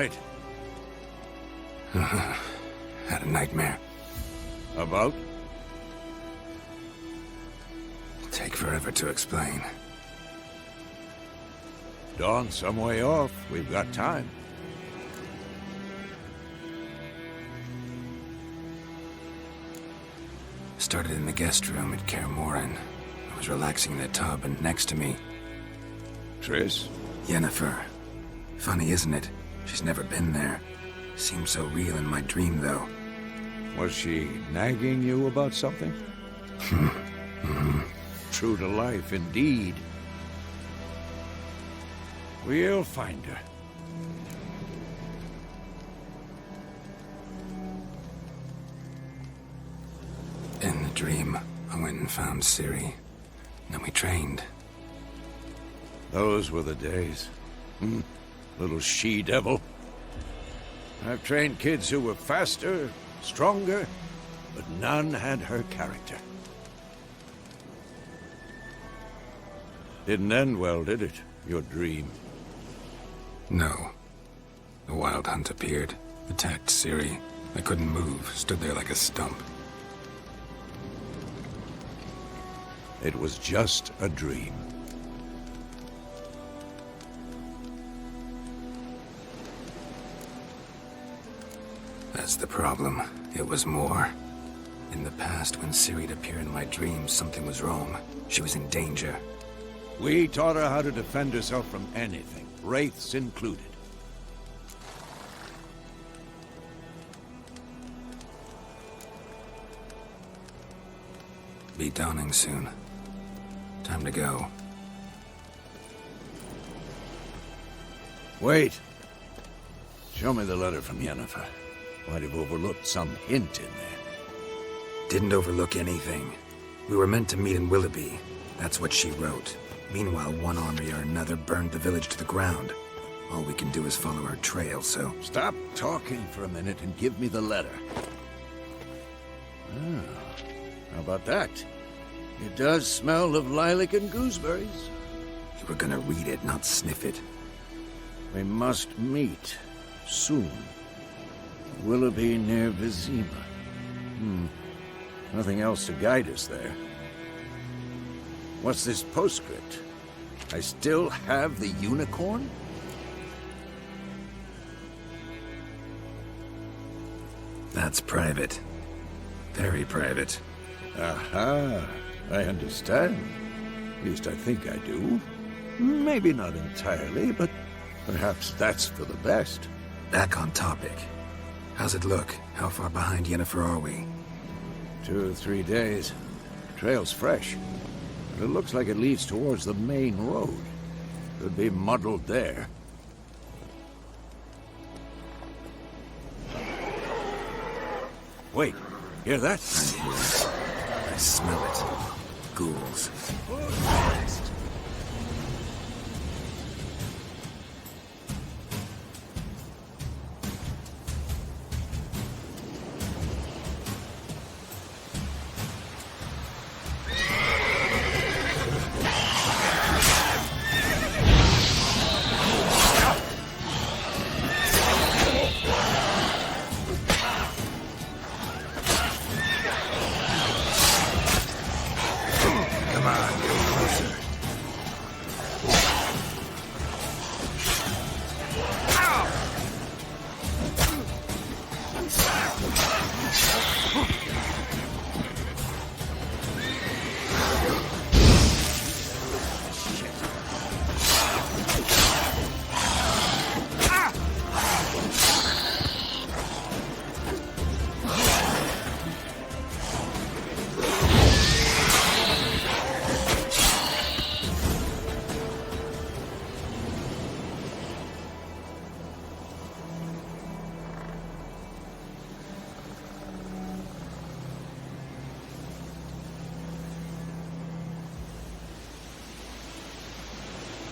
right? Had a nightmare. About? Take forever to explain. Dawn's some way off. We've got time. Started in the guest room at Kaer Morhen. I was relaxing in a tub, and next to me, Triss? Yennefer. Funny, isn't it? She's never been there. Seemed so real in my dream, though. Was she nagging you about something? True to life, indeed. We'll find her. In the dream, I went and found Ciri. Then we trained. Those were the days. Little she-devil. I've trained kids who were faster, stronger, but none had her character. Didn't end well, did it? Your dream? No. The Wild Hunt appeared, attacked Ciri. I couldn't move, stood there like a stump. It was just a dream. That's the problem. It was more. In the past, when Ciri'd appear in my dreams, something was wrong. She was in danger. We taught her how to defend herself from anything, wraiths included. Be dawning soon. Time to go. Wait. Show me the letter from Yennefer. Might have overlooked some hint in there. Didn't overlook anything. We were meant to meet in Willoughby. That's what she wrote. Meanwhile, one army or another burned the village to the ground. All we can do is follow her trail, so... Stop talking for a minute and give me the letter. How about that? It does smell of lilac and gooseberries. You were gonna read it, not sniff it. We must meet. Soon. Willoughby near Vizima. Nothing else to guide us there. What's this postscript? I still have the unicorn? That's private. Very private. Aha, I understand. At least I think I do. Maybe not entirely, but perhaps that's for the best. Back on topic. How's it look? How far behind Yennefer are we? 2 or 3 days. Trail's fresh. But it looks like it leads towards the main road. Could be muddled there. Wait, hear that? I hear it. I smell it. Ghouls.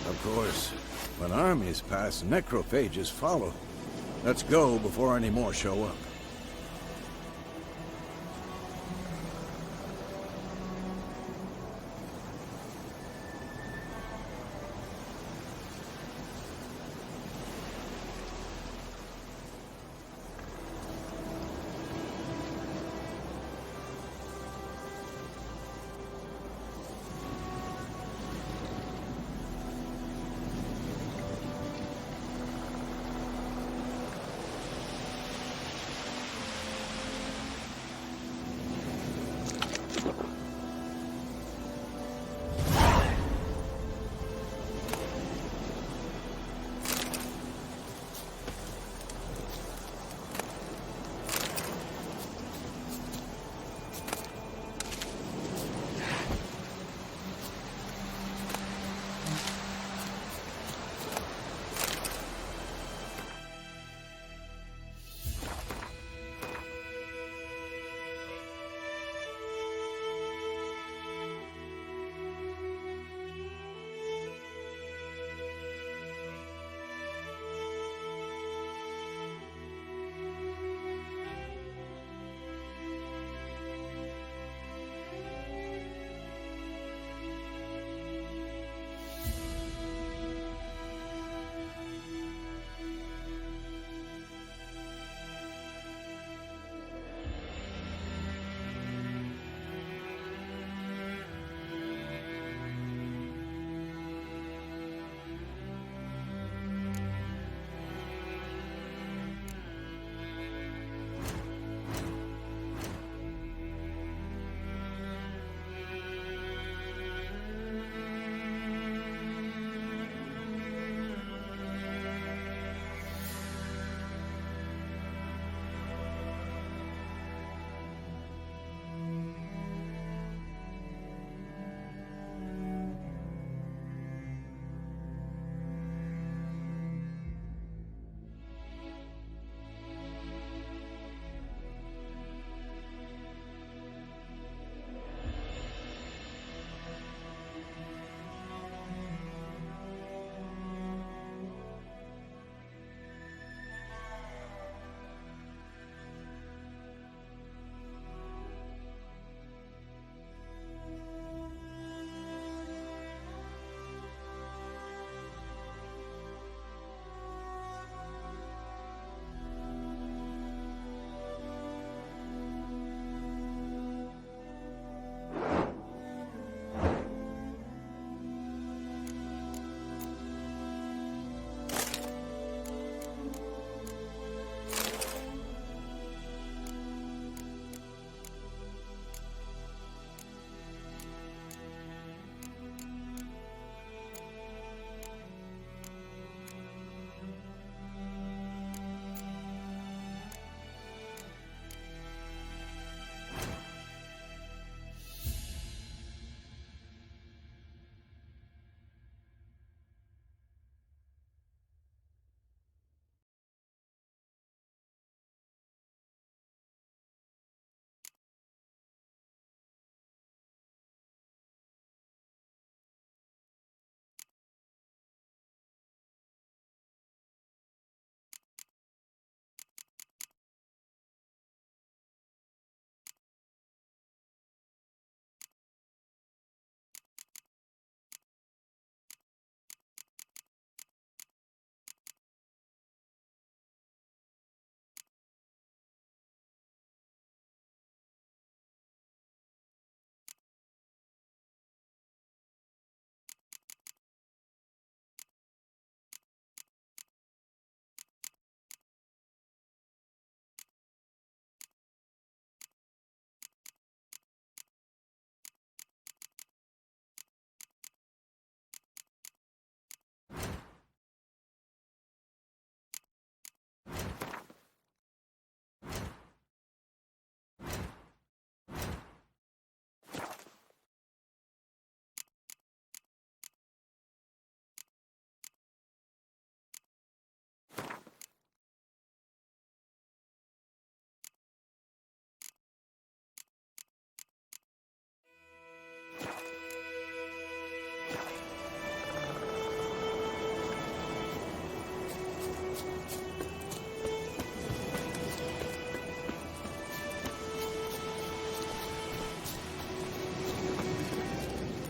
Of course, when armies pass, necrophages follow. Let's go before any more show up.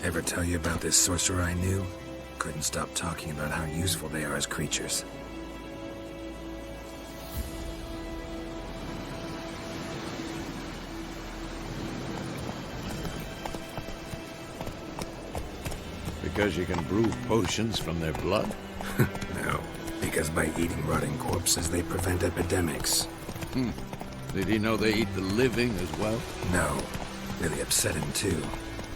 Ever tell you about this sorcerer I knew? Couldn't stop talking about how useful they are as creatures. Because you can brew potions from their blood? No, because by eating rotting corpses, they prevent epidemics. Did he know they eat the living as well? No, really upset him too.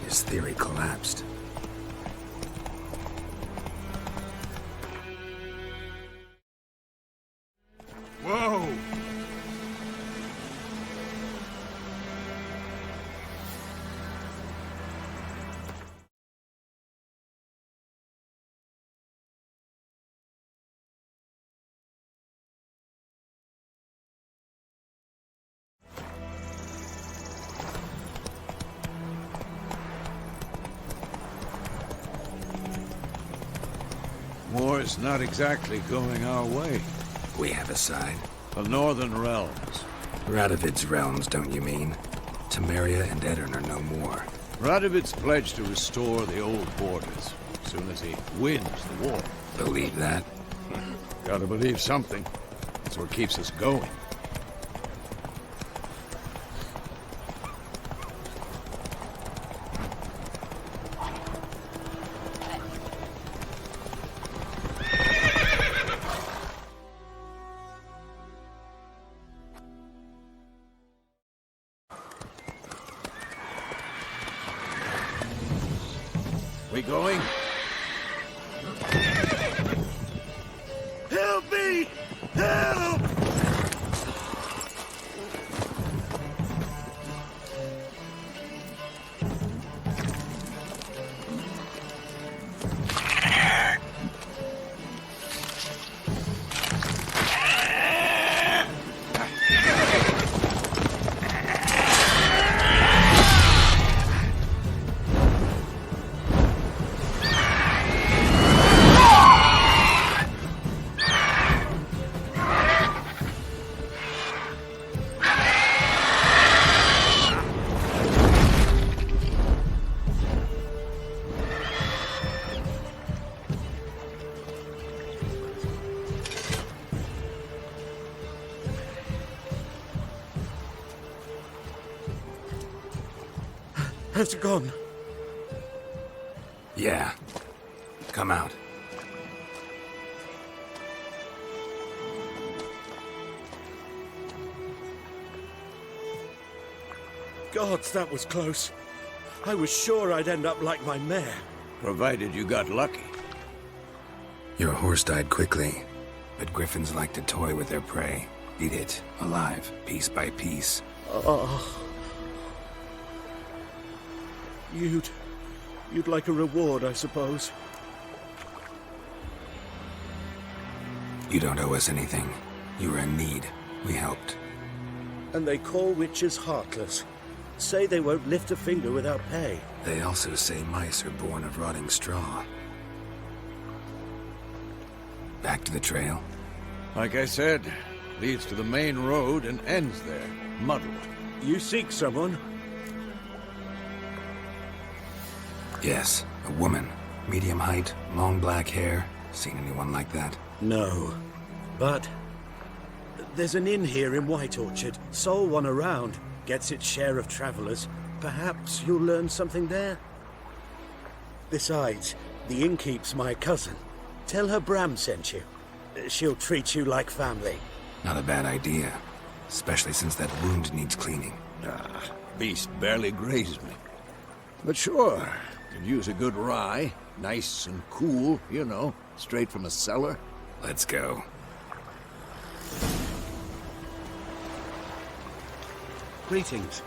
His theory collapsed. Whoa! War's not exactly going our way. We have a side. The Northern Realms. Radovid's realms, don't you mean? Temeria and Edirn are no more. Radovid's pledged to restore the old borders as soon as he wins the war. Believe that? Gotta believe something. That's what keeps us going. We going? Help me! Help! Has it gone? Yeah. Come out. Gods, that was close. I was sure I'd end up like my mare. Provided you got lucky. Your horse died quickly, but griffins like to toy with their prey. Eat it, alive, piece by piece. Oh. You'd like a reward, I suppose. You don't owe us anything. You were in need. We helped. And they call witches heartless. Say they won't lift a finger without pay. They also say mice are born of rotting straw. Back to the trail? Like I said, leads to the main road and ends there, muddled. You seek someone? Yes, a woman. Medium height, long black hair. Seen anyone like that? No. But there's an inn here in White Orchard. Sole one around. Gets its share of travelers. Perhaps you'll learn something there? Besides, the innkeep's my cousin. Tell her Bram sent you. She'll treat you like family. Not a bad idea. Especially since that wound needs cleaning. Beast barely grazed me. But sure, could use a good rye. Nice and cool, you know, straight from a cellar. Let's go. Greetings.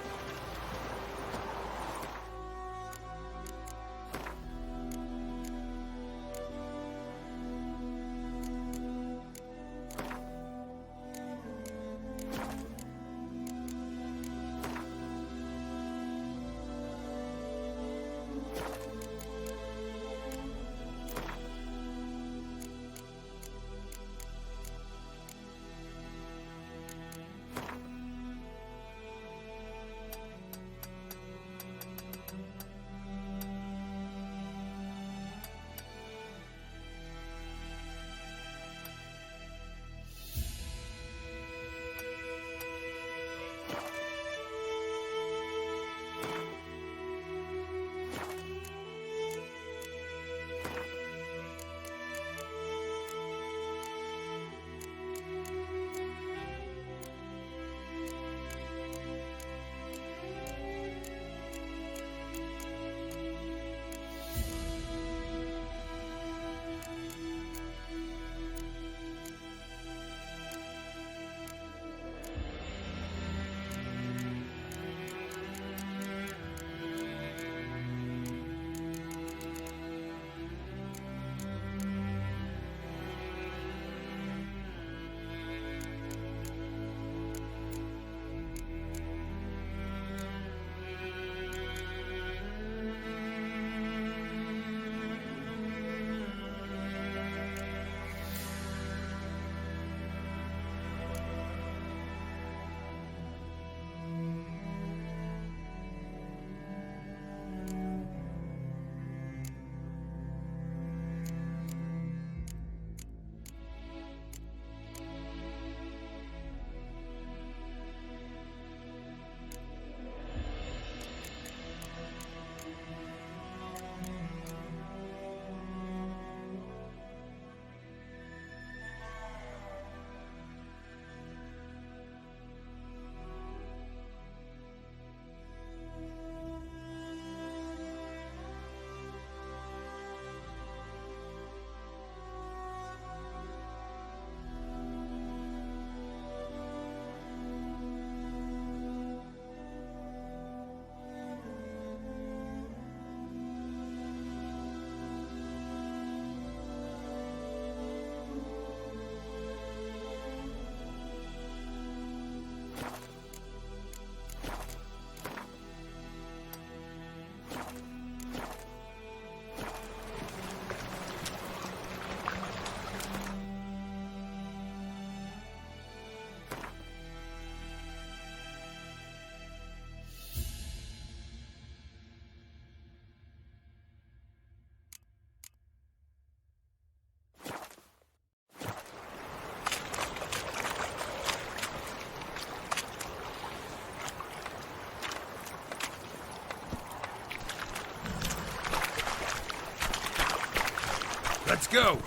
Let's go!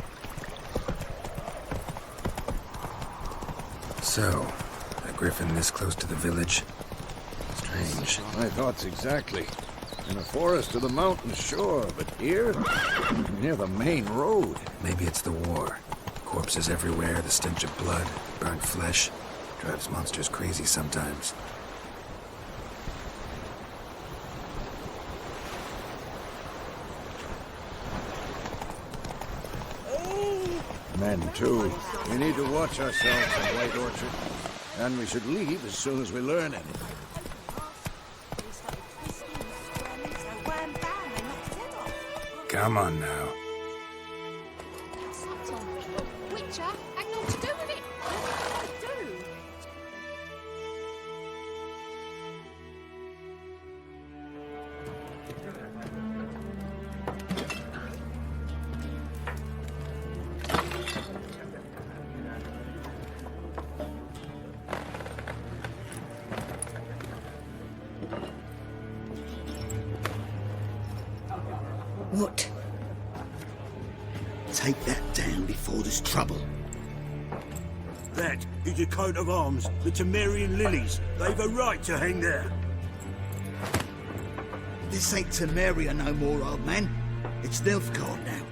So, a griffin this close to the village? Strange. My thoughts exactly. In a forest to the mountain, sure, but here? Near the main road. Maybe it's the war. Corpses everywhere, the stench of blood, burnt flesh. Drives monsters crazy sometimes. Men, too. We need to watch ourselves in White Orchard. And we should leave as soon as we learn anything. Come on now. Witcher, hang on to do with it. What do I do? What? Take that down before there's trouble. That is a coat of arms, the Temerian lilies. They've a right to hang there. This ain't Temeria no more, old man. It's Nilfgaard now.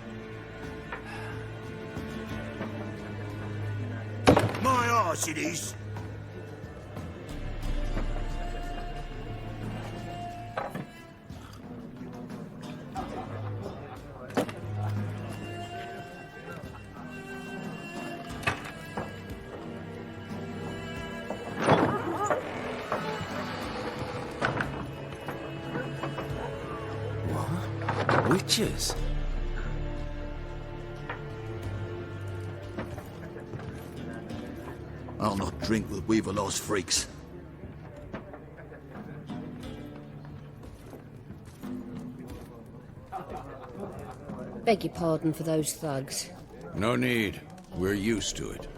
My arse it is. Witches? I'll not drink with Weaverlaw's freaks. Beg your pardon for those thugs. No need. We're used to it.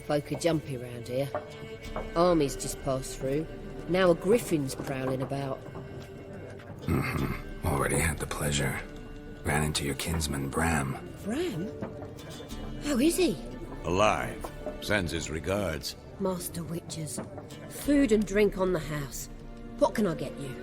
Folk are jumpy round here. Armies just passed through. Now a griffin's prowling about. Already had the pleasure. Ran into your kinsman, Bram. Bram? How is he? Alive. Sends his regards. Master Witchers. Food and drink on the house. What can I get you?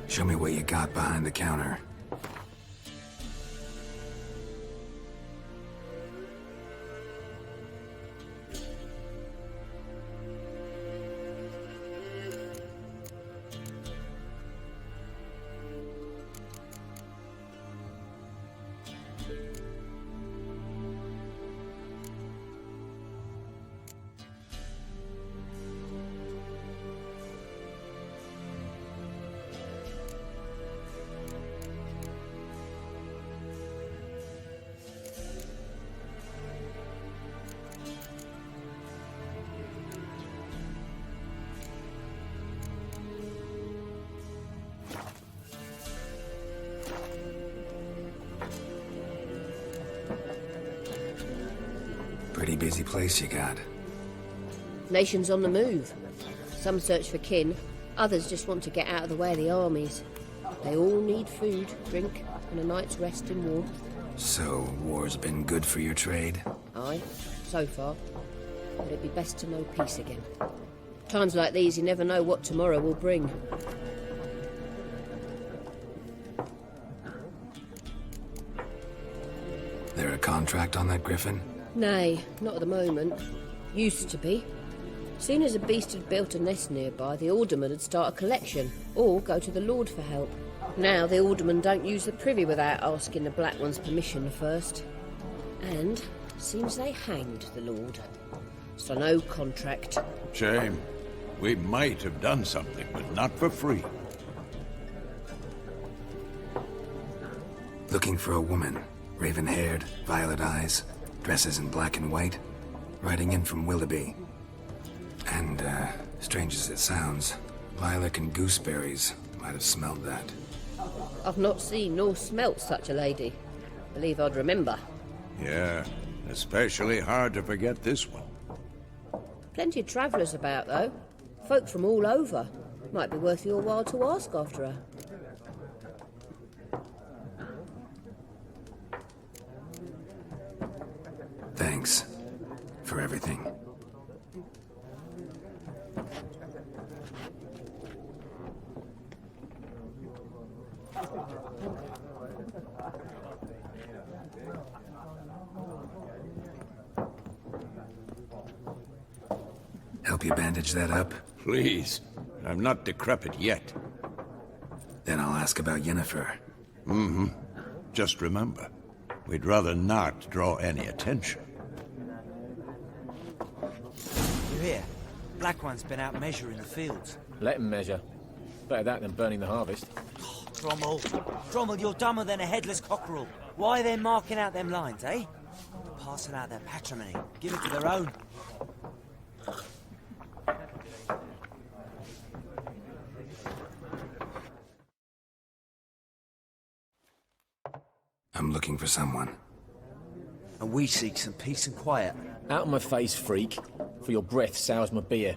Show me what you got behind the counter. Pretty busy place you got. Nations on the move. Some search for kin, others just want to get out of the way of the armies. They all need food, drink, and a night's rest in warmth. So, war's been good for your trade? Aye, so far. But it'd be best to know peace again. Times like these, you never know what tomorrow will bring. There a contract on that griffin? Nay, not at the moment. Used to be. Soon as a beast had built a nest nearby, the alderman would start a collection, or go to the Lord for help. Now the aldermen don't use the privy without asking the Black One's permission first. And seems they hanged the Lord. So no contract. Shame. We might have done something, but not for free. Looking for a woman. Raven-haired, violet eyes, dresses in black and white. Riding in from Willoughby. And, strange as it sounds, Lilac and Gooseberries might have smelled that. I've not seen nor smelt such a lady. Believe I'd remember. Yeah, especially hard to forget this one. Plenty of travellers about, though. Folk from all over. Might be worth your while to ask after her. Thanks for everything. Help you bandage that up? Please, I'm not decrepit yet. Then I'll ask about Yennefer. Just remember, we'd rather not draw any attention. You hear? Black One's been out measuring the fields. Let him measure. Better that than burning the harvest. Drommel. Drommel, you're dumber than a headless cockerel. Why are they marking out them lines, eh? Passing out their patrimony. Give it to their own. I'm looking for someone. And we seek some peace and quiet. Out of my face, freak, for your breath sours my beer.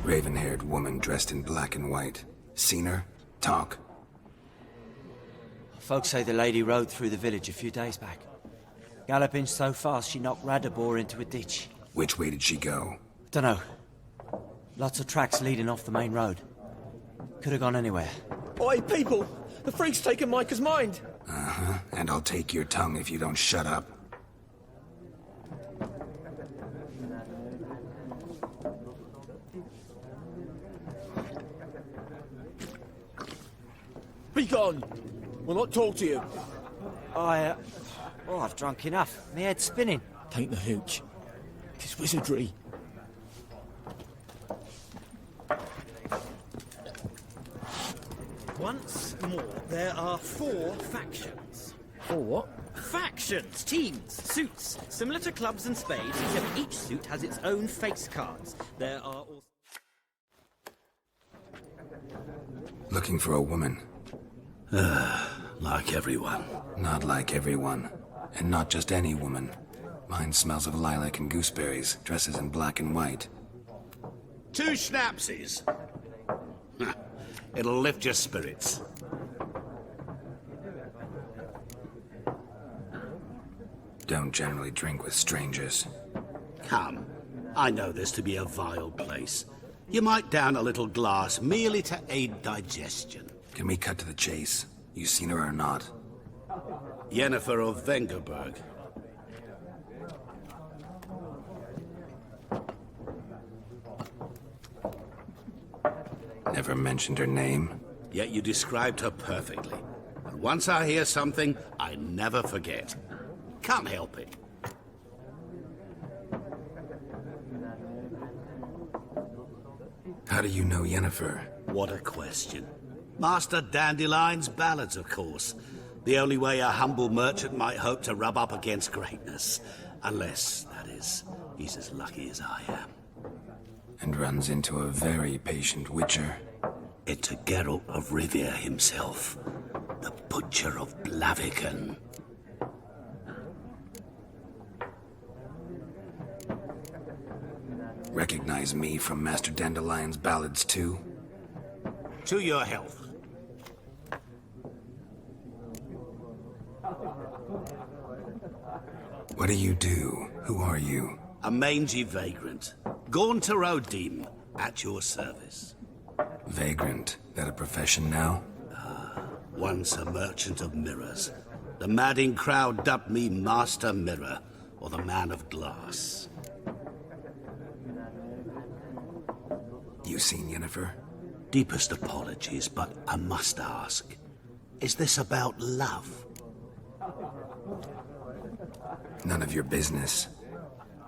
Raven-haired woman dressed in black and white. Seen her? Talk. Folks say the lady rode through the village a few days back. Galloping so fast she knocked Radabor into a ditch. Which way did she go? Dunno. Lots of tracks leading off the main road. Could have gone anywhere. Oi, people! The freak's taken Micah's mind! Uh-huh. And I'll take your tongue if you don't shut up. Be gone! We'll not talk to you. I've drunk enough. My head's spinning. Tain't the hooch. 'Tis wizardry. Once more, there are 4 factions. For what? Factions, teams, suits, similar to clubs and spades, except each suit has its own face cards. There are also... Looking for a woman. Like everyone. Not like everyone. And not just any woman. Mine smells of lilac and gooseberries, dresses in black and white. 2 schnapsies. It'll lift your spirits. Don't generally drink with strangers. Come, I know this to be a vile place. You might down a little glass merely to aid digestion. Can we cut to the chase? You seen her or not? Yennefer of Vengerberg. Never mentioned her name? Yet you described her perfectly. And once I hear something, I never forget. Can't help it. How do you know Yennefer? What a question. Master Dandelion's ballads, of course. The only way a humble merchant might hope to rub up against greatness. Unless, that is, he's as lucky as I am. And runs into a very patient witcher. It's Geralt of Rivia himself. The Butcher of Blaviken. Recognize me from Master Dandelion's ballads too? To your health. What do you do? Who are you? A mangy vagrant. Gaunt to Odim, at your service. Vagrant. That a profession now? Once a merchant of mirrors. The madding crowd dubbed me Master Mirror, or the Man of Glass. You seen Yennefer? Deepest apologies, but I must ask. Is this about love? none of your business.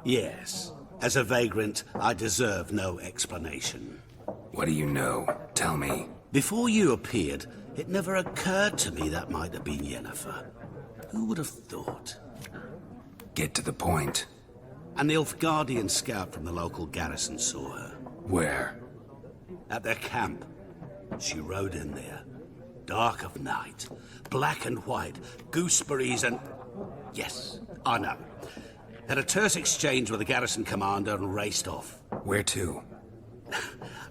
Yes. As a vagrant, I deserve no explanation. What do you know? Tell me. Before you appeared, it never occurred to me that might have been Yennefer. Who would have thought? Get to the point. An Nilfgaardian scout from the local garrison saw her. Where? At their camp. She rode in there. Dark of night. Black and white. Gooseberries and... Yes, I know. Had a terse exchange with the garrison commander and raced off. Where to?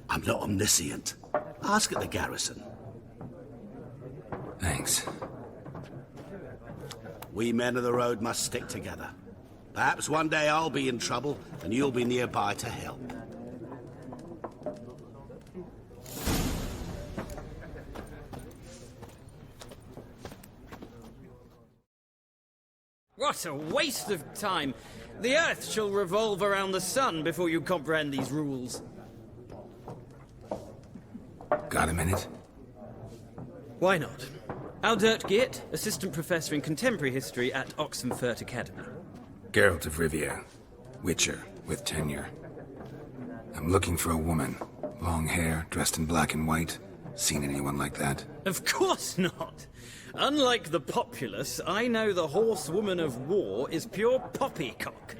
I'm not omniscient. Ask at the garrison. Thanks. We men of the road must stick together. Perhaps one day I'll be in trouble and you'll be nearby to help. What a waste of time! The Earth shall revolve around the sun before you comprehend these rules. Got a minute? Why not? Aldert Geert, Assistant Professor in Contemporary History at Oxenfurt Academy. Geralt of Rivia. Witcher, with tenure. I'm looking for a woman. Long hair, dressed in black and white. Seen anyone like that? Of course not! Unlike the populace, I know the horsewoman of war is pure poppycock.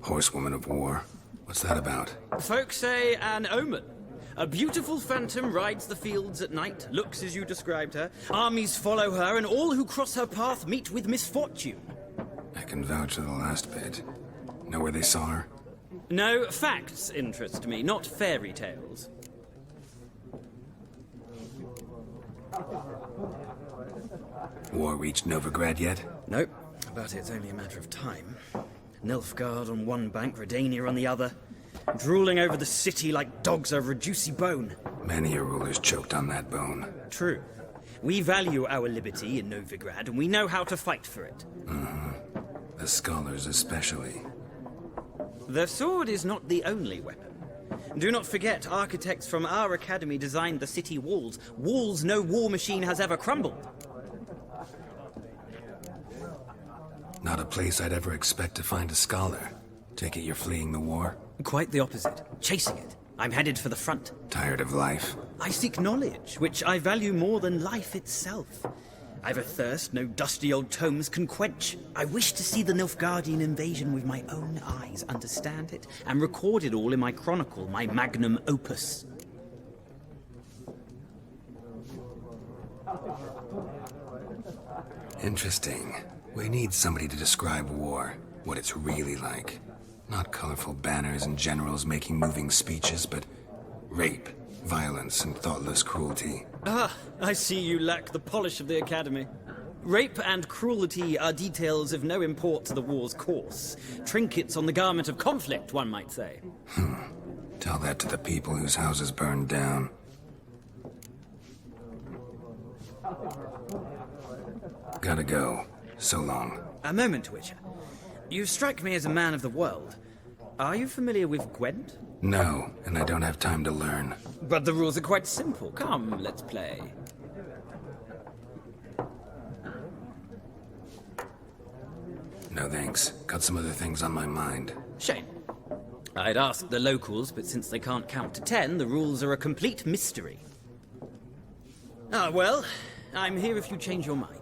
Horsewoman of war? What's that about? Folk say an omen. A beautiful phantom rides the fields at night, looks as you described her. Armies follow her, and all who cross her path meet with misfortune. I can vouch for the last bit. Know where they saw her? No, facts interest me, not fairy tales. War reached Novigrad yet? Nope, but it's only a matter of time. Nilfgaard on one bank, Redania on the other. Drooling over the city like dogs over a juicy bone. Many a ruler's choked on that bone. True. We value our liberty in Novigrad, and we know how to fight for it. The scholars especially. The sword is not the only weapon. Do not forget, architects from our academy designed the city walls. Walls no war machine has ever crumbled. Not a place I'd ever expect to find a scholar. Take it you're fleeing the war? Quite the opposite. Chasing it. I'm headed for the front. Tired of life? I seek knowledge, which I value more than life itself. I've a thirst no dusty old tomes can quench. I wish to see the Nilfgaardian invasion with my own eyes, understand it, and record it all in my chronicle, my magnum opus. Interesting. We need somebody to describe war, what it's really like. Not colorful banners and generals making moving speeches, but rape, violence, and thoughtless cruelty. Ah, I see you lack the polish of the Academy. Rape and cruelty are details of no import to the war's course. Trinkets on the garment of conflict, one might say. Tell that to the people whose houses burned down. Gotta go. So long. A moment, Witcher. You strike me as a man of the world. Are you familiar with Gwent? No, and I don't have time to learn. But the rules are quite simple. Come, let's play. No thanks. Got some other things on my mind. Shame. I'd ask the locals, but since they can't count to 10, the rules are a complete mystery. Ah, well, I'm here if you change your mind.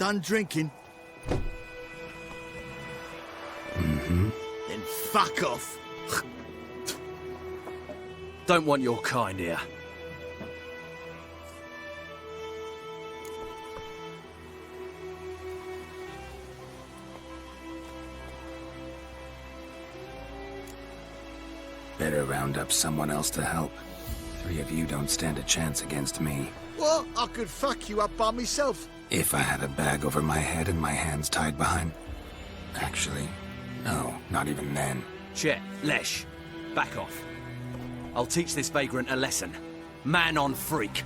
Done drinking? Mm-hmm. Then fuck off. Don't want your kind here. Better round up someone else to help. 3 of you don't stand a chance against me. What? I could fuck you up by myself. If I had a bag over my head and my hands tied behind... Actually, no, not even then. Chet, Lesh, back off. I'll teach this vagrant a lesson. Man on freak.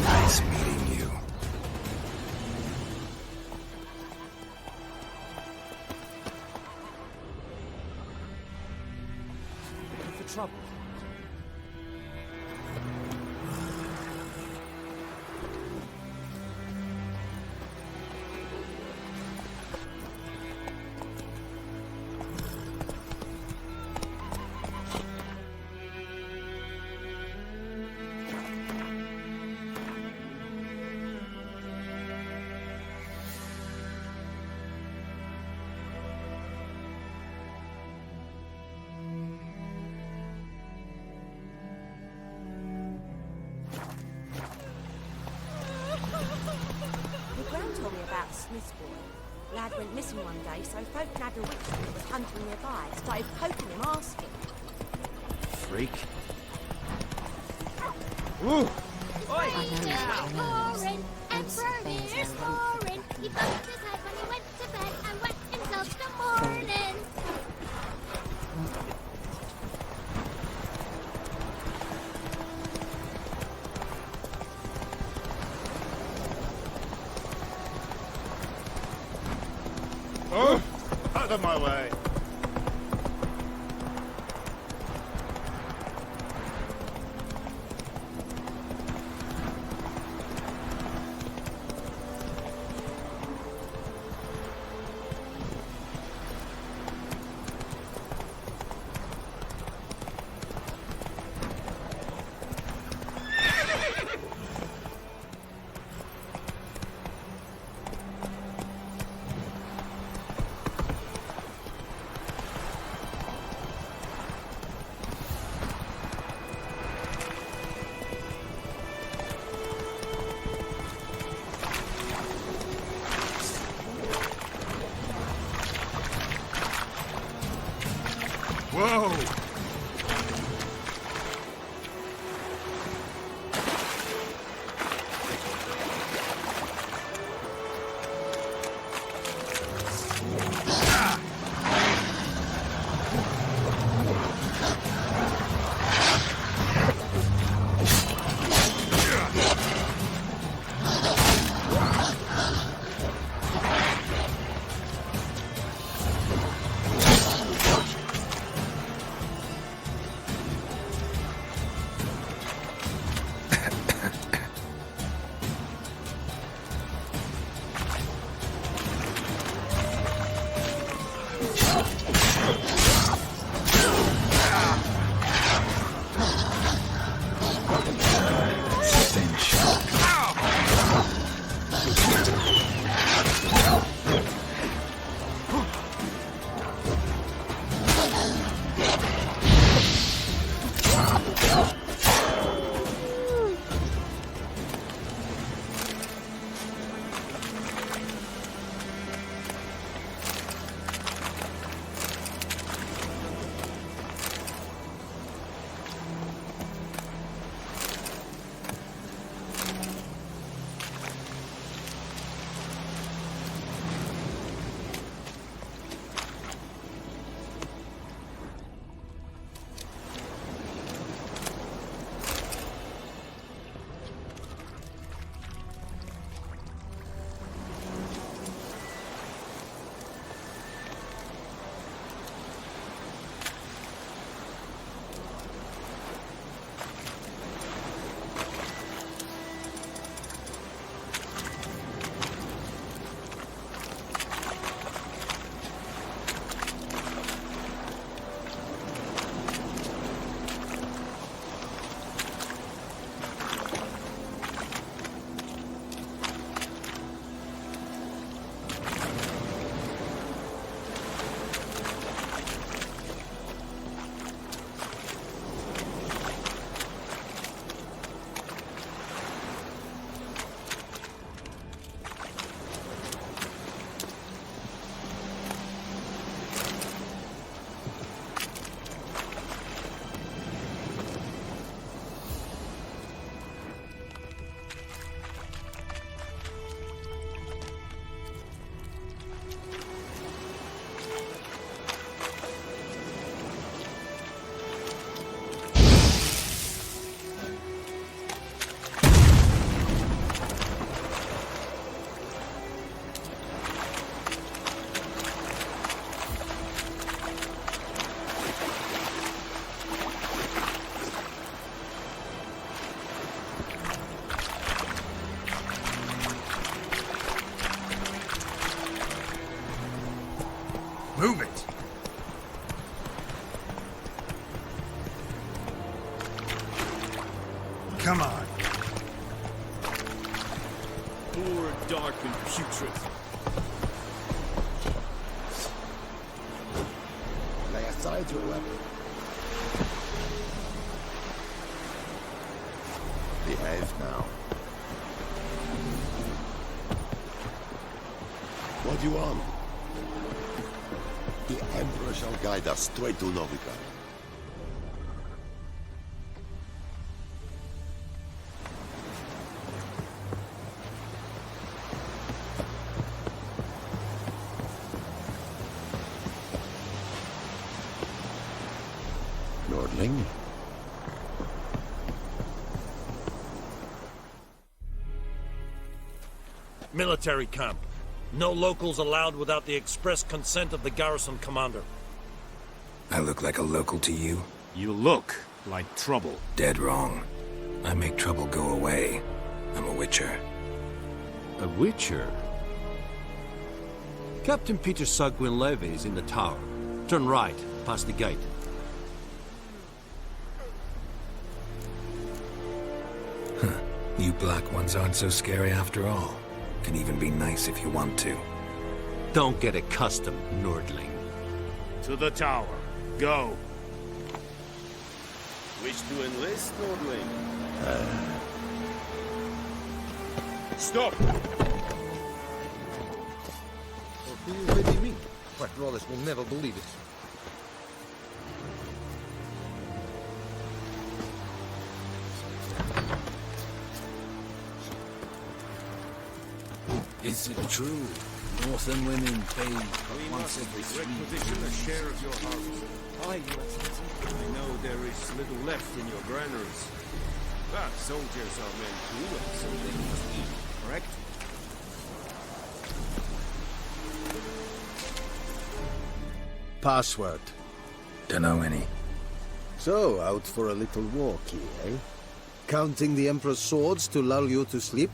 Nice meeting you. For trouble. Told me about Smith's boy. Lad went missing one day, so folk had a witch that was hunting nearby. Started poking him, asking. Freak. I know pouring and burning. Here's pouring. He bumped his head when he went to bed and wet himself till morning. Oh, out of my way. Whoa! Move it! Come on. Poor, dark, and putrid. Lay aside your weapon. Behave now. What do you want? The Emperor shall guide us straight to Novigrad. Nordling? Military camp. No locals allowed without the express consent of the garrison commander. I look like a local to you? You look like trouble. Dead wrong. I make trouble go away. I'm a witcher. A witcher? Captain Peter Sugwin Levy is in the tower. Turn right, past the gate. Huh. You black ones aren't so scary after all. Can even be nice if you want to. Don't get accustomed, Nordling. To the tower. Go. Wish to enlist, Nordling? Stop! Who do you really mean? My brothers will never believe it. Is it true? Northern women pay We once must every 3 requisition a share of your harvest. Aye, Your Excellency. I know there is little left in your granaries. But soldiers are men too, and so they must eat, correct? Password. Dunno any. So, out for a little walk here, eh? Counting the Emperor's swords to lull you to sleep?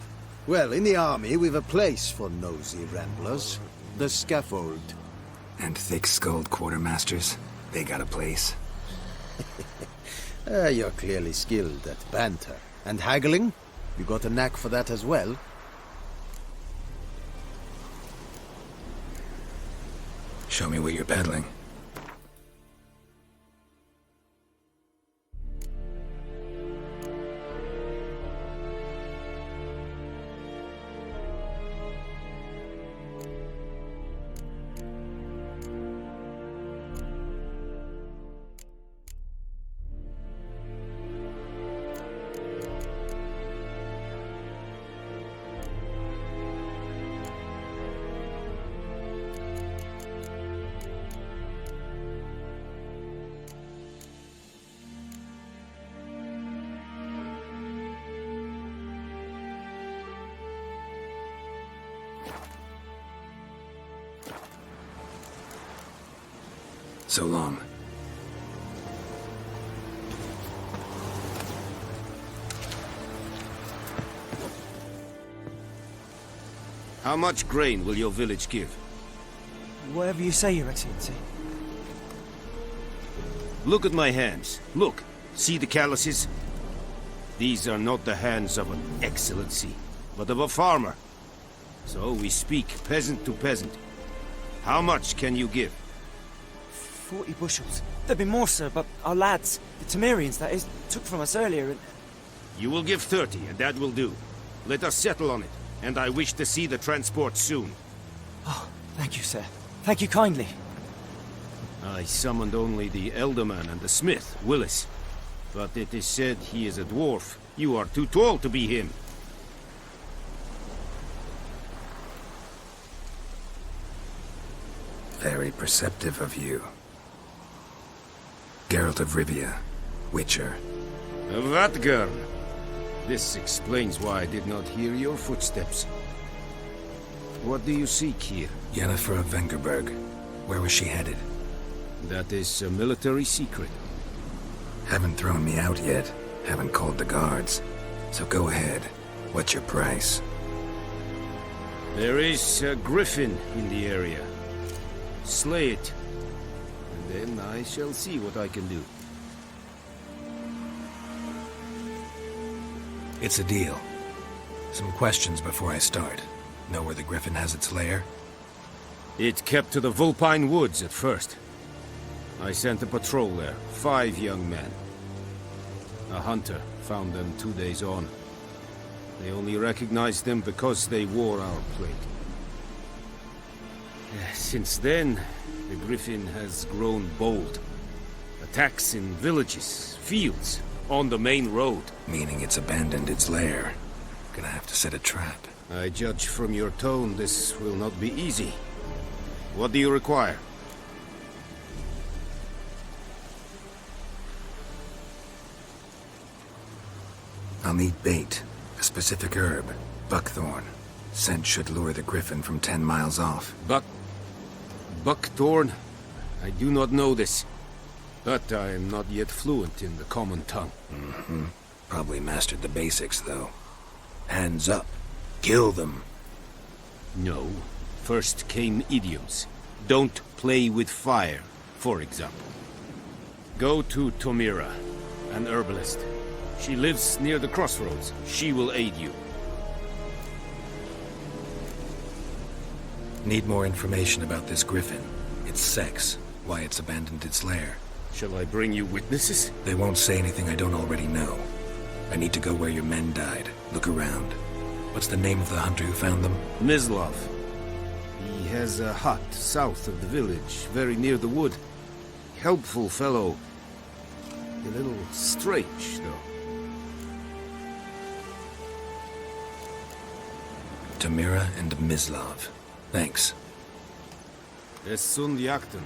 Well, in the army, we've a place for nosy ramblers. The scaffold. And thick-skulled quartermasters. They got a place. You're clearly skilled at banter. And haggling? You got a knack for that as well? Show me what you're peddling. So long. How much grain will your village give? Whatever you say, Your Excellency. Look at my hands. Look. See the calluses? These are not the hands of an excellency, but of a farmer. So we speak peasant to peasant. How much can you give? 40 bushels. There'd be more, sir, but our lads, the Temerians, that is, took from us earlier and... You will give 30, and that will do. Let us settle on it, and I wish to see the transport soon. Oh, thank you, sir. Thank you kindly. I summoned only the Elderman and the smith, Willis. But it is said he is a dwarf. You are too tall to be him. Very perceptive of you. Geralt of Rivia, Witcher. Vatgern! This explains why I did not hear your footsteps. What do you seek here? Yennefer of Vengerberg. Where was she headed? That is a military secret. Haven't thrown me out yet. Haven't called the guards. So go ahead. What's your price? There is a griffin in the area. Slay it. And then I shall see what I can do. It's a deal. Some questions before I start. Know where the griffin has its lair? It kept to the Vulpine Woods at first. I sent a patrol there, 5 young men. A hunter found them 2 days on. They only recognized them because they wore our plate. Since then, the griffin has grown bold. Attacks in villages, fields, on the main road. Meaning it's abandoned its lair. Gonna have to set a trap. I judge from your tone this will not be easy. What do you require? I'll need bait. A specific herb. Buckthorn. Scent should lure the griffin from 10 miles off. Buckthorn? I do not know this. But I am not yet fluent in the common tongue. Mm-hmm. Probably mastered the basics, though. Hands up. Kill them. No. First came idioms. Don't play with fire, for example. Go to Tomira, an herbalist. She lives near the crossroads. She will aid you. Need more information about this griffin. Its sex. Why it's abandoned its lair. Shall I bring you witnesses? They won't say anything I don't already know. I need to go where your men died. Look around. What's the name of the hunter who found them? Mislav. He has a hut south of the village, very near the wood. Helpful fellow. A little strange, though. Tamira and Mislav. Thanks. Es sunt Jagden.